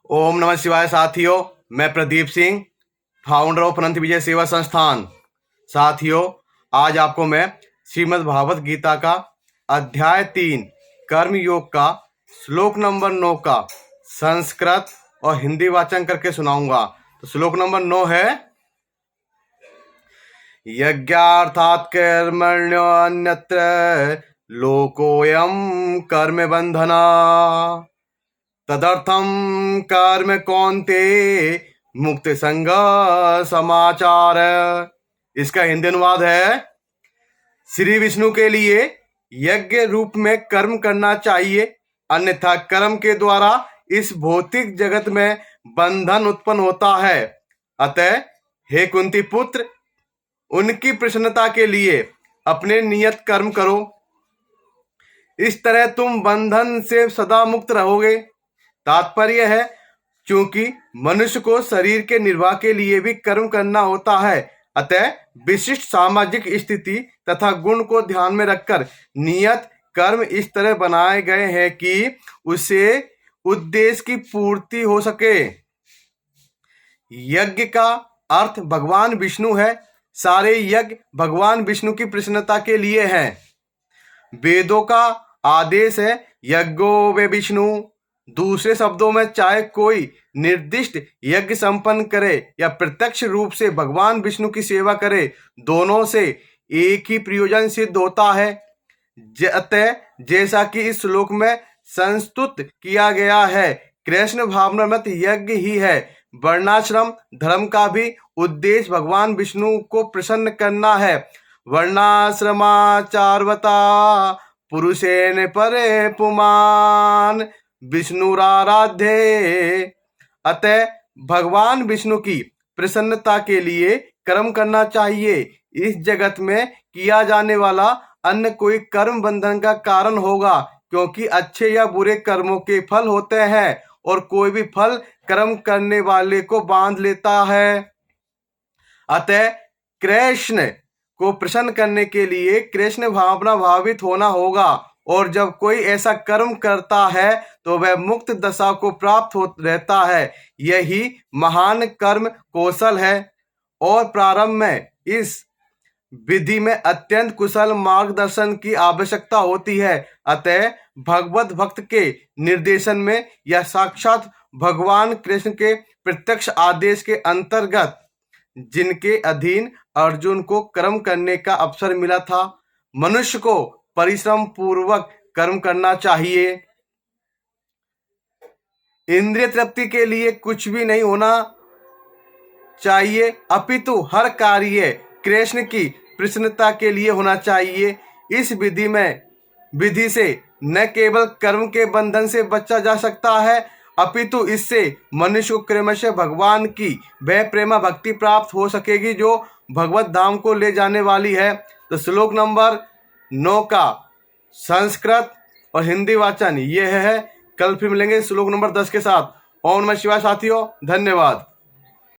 ओम नमः शिवाय साथियों, मैं प्रदीप सिंह, फाउंडर ऑफ अनंत विजय सेवा संस्थान। साथियों, आज आपको मैं श्रीमद् भागवत गीता का अध्याय 3 कर्म योग का श्लोक नंबर 9 का संस्कृत और हिंदी वाचन करके सुनाऊंगा। तो श्लोक नंबर 9 है, यज्ञार्थात् कर्मण्योऽन्यत्र लोकोऽयं कर्म बंधना तदर्थम कर्म कौन्ते मुक्त संग समाचार। इसका हिंदी अनुवाद है, श्री विष्णु के लिए यज्ञ रूप में कर्म करना चाहिए, अन्यथा कर्म के द्वारा इस भौतिक जगत में बंधन उत्पन्न होता है। अतः हे कुंती पुत्र, उनकी प्रसन्नता के लिए अपने नियत कर्म करो। इस तरह तुम बंधन से सदा मुक्त रहोगे। तात्पर्य है, क्योंकि मनुष्य को शरीर के निर्वाह के लिए भी कर्म करना होता है, अतः विशिष्ट सामाजिक स्थिति तथा गुण को ध्यान में रखकर नियत कर्म इस तरह बनाए गए हैं कि उसे उद्देश्य की पूर्ति हो सके। यज्ञ का अर्थ भगवान विष्णु है। सारे यज्ञ भगवान विष्णु की प्रसन्नता के लिए हैं। वेदों का आदेश है, यज्ञो वे विष्णु। दूसरे शब्दों में, चाहे कोई निर्दिष्ट यज्ञ संपन्न करे या प्रत्यक्ष रूप से भगवान विष्णु की सेवा करे, दोनों से एक ही प्रयोजन सिद्ध होता है। अतः जैसा कि इस श्लोक में संस्तुत किया गया है, कृष्ण भावनामृत यज्ञ ही है। वर्णाश्रम धर्म का भी उद्देश्य भगवान विष्णु को प्रसन्न करना है। वर्णाश्रमाचारवता पुरुषेण परे पुमान विष्णुराराध्ये। अतः भगवान विष्णु की प्रसन्नता के लिए कर्म करना चाहिए। इस जगत में किया जाने वाला अन्य कोई कर्म बंधन का कारण होगा, क्योंकि अच्छे या बुरे कर्मों के फल होते हैं और कोई भी फल कर्म करने वाले को बांध लेता है। अतः कृष्ण को प्रसन्न करने के लिए कृष्ण भावना भावित होना होगा, और जब कोई ऐसा कर्म करता है तो वह मुक्त दशा को प्राप्त हो रहता है। यही महान कर्म कौशल है, और प्रारंभ में इस विधि में अत्यंत कुशल मार्गदर्शन की आवश्यकता होती है। अतः भगवत भक्त के निर्देशन में या साक्षात भगवान कृष्ण के प्रत्यक्ष आदेश के अंतर्गत, जिनके अधीन अर्जुन को कर्म करने का अवसर मिला था, मनुष्य को परिश्रम पूर्वक कर्म करना चाहिए। इंद्रिय तृप्ति के लिए कुछ भी नहीं होना चाहिए, अपितु हर कार्य कृष्ण की प्रसन्नता के लिए होना चाहिए। इस विधि से न केवल कर्म के बंधन से बचा जा सकता है, अपितु इससे मनुष्य को क्रमशः भगवान की वह प्रेमा भक्ति प्राप्त हो सकेगी जो भगवत धाम को ले जाने वाली है। तो श्लोक नंबर 9 का संस्कृत और हिंदी वाचन यह है। कल फिर मिलेंगे श्लोक नंबर 10 के साथ। ओम नमः शिवाय साथियों, धन्यवाद।